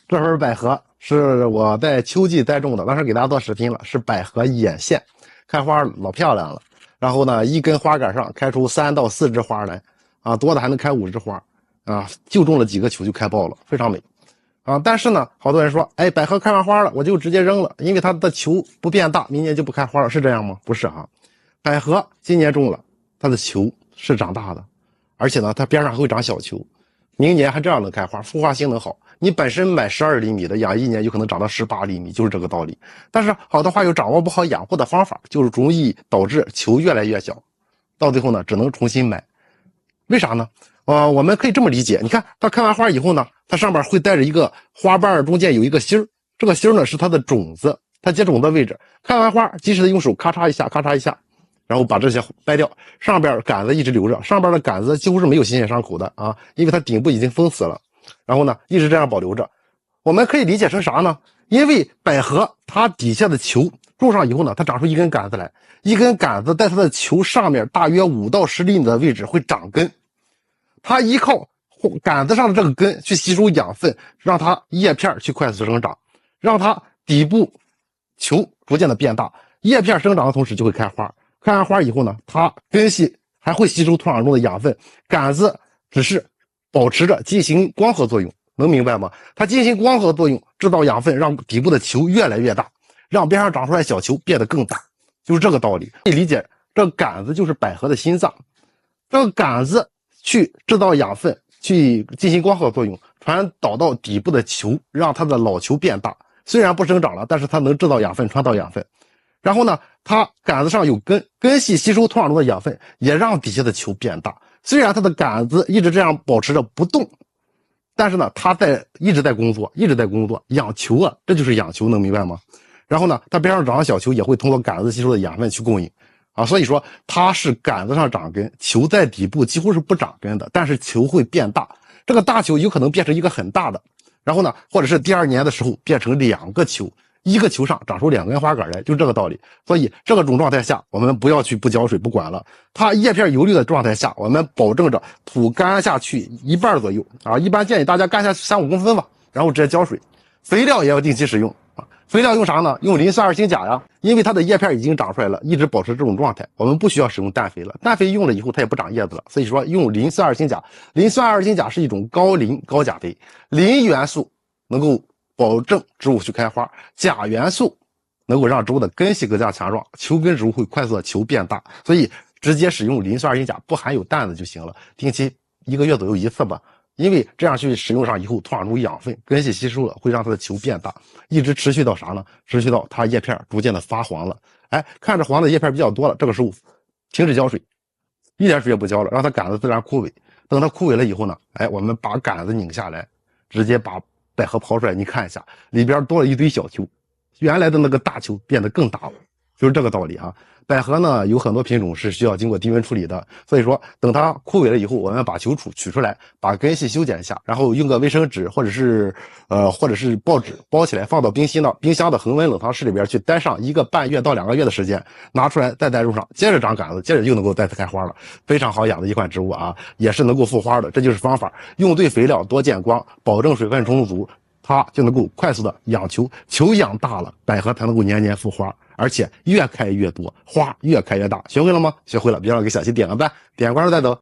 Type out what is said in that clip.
这盆百合是我在秋季栽种的，当时给大家做视频了，是百合眼线，开花老漂亮了。然后呢，一根花杆上开出3到4枝花来，啊，多的还能开5枝花，啊，就种了几个球就开爆了，非常美。啊，但是呢，好多人说，哎，百合开完花了，我就直接扔了，因为它的球不变大，明年就不开花了，是这样吗？不是啊，百合今年种了，它的球是长大的，而且呢，它边上还会长小球。明年还这样能开花，孵化性能好。你本身买12厘米的，养1年有可能长到18厘米，就是这个道理。但是好的花有掌握不好养护的方法，就是容易导致球越来越小，到最后呢，只能重新买。为啥呢？我们可以这么理解，你看它开完花以后呢，它上面会带着一个花瓣，中间有一个芯儿，这个芯儿呢是它的种子，它结种的位置。开完花，及时的用手咔嚓一下，咔嚓一下。然后把这些掰掉，上边杆子一直留着，上边的杆子几乎是没有新鲜伤口的啊，因为它顶部已经封死了。然后呢，一直这样保留着。我们可以理解成啥呢？因为百合它底下的球种上以后呢，它长出一根杆子来，一根杆子在它的球上面大约5到10厘米的位置会长根，它依靠杆子上的这个根去吸收养分，让它叶片去快速生长，让它底部球逐渐的变大，叶片生长的同时就会开花。开完花以后呢，它根系还会吸收土壤中的养分，杆子只是保持着进行光合作用，能明白吗？它进行光合作用，制造养分，让底部的球越来越大，让边上长出来小球变得更大，就是这个道理。可以理解，这个杆子就是百合的心脏，这个杆子去制造养分，去进行光合作用，传导到底部的球，让它的老球变大。虽然不生长了，但是它能制造养分，传导养分。然后呢，它杆子上有根，根系吸收土壤中的养分，也让底下的球变大。虽然它的杆子一直这样保持着不动，但是呢，它一直在工作，一直在工作，养球啊，这就是养球，能明白吗？然后呢，它边上长的小球也会通过杆子吸收的养分去供应，啊，所以说它是杆子上长根，球在底部几乎是不长根的，但是球会变大，这个大球有可能变成一个很大的，然后呢，或者是第2年的时候变成2个球。一个球上长出2根花杆来，就这个道理。所以这个种状态下，我们不要去不浇水不管了。它叶片油绿的状态下，我们保证着土干下去1半左右啊，一般建议大家干下去3、5公分吧，然后直接浇水。肥料也要定期使用啊。肥料用啥呢？用磷酸二氢钾呀，因为它的叶片已经长出来了，一直保持这种状态，我们不需要使用氮肥了。氮肥用了以后它也不长叶子了，所以说用磷酸二氢钾。磷酸二氢钾是一种高磷高钾肥，磷元素能够保证植物去开花，钾元素能够让植物的根系更加强壮，球根植物会快速的球变大，所以直接使用磷酸二氢钾，不含有氮的就行了，定期1个月左右1次吧。因为这样去使用上以后，土壤中养分根系吸收了，会让它的球变大，一直持续到啥呢？持续到它叶片逐渐的发黄了，哎，看着黄的叶片比较多了，这个时候停止浇水，一点水也不浇了，让它杆子自然枯萎。等它枯萎了以后呢，哎，我们把杆子拧下来，直接把百合刨出来，你看一下，里边多了一堆小球，原来的那个大球变得更大了，就是这个道理啊。百合呢有很多品种是需要经过低温处理的，所以说等它枯萎了以后，我们把球取出来，把根系修剪一下，然后用个卫生纸或者是报纸包起来，放到冰箱的恒温冷藏室里边去待上1个半月到2个月的时间，拿出来再栽种上，接着长杆子，接着又能够再次开花了，非常好养的一款植物啊，也是能够复花的，这就是方法，用对肥料，多见光，保证水分充足，它就能够快速的养球，球养大了，百合才能够年年复花，而且越开越多，花越开越大。学会了吗？学会了，别忘了给小七点个赞，点关注带走。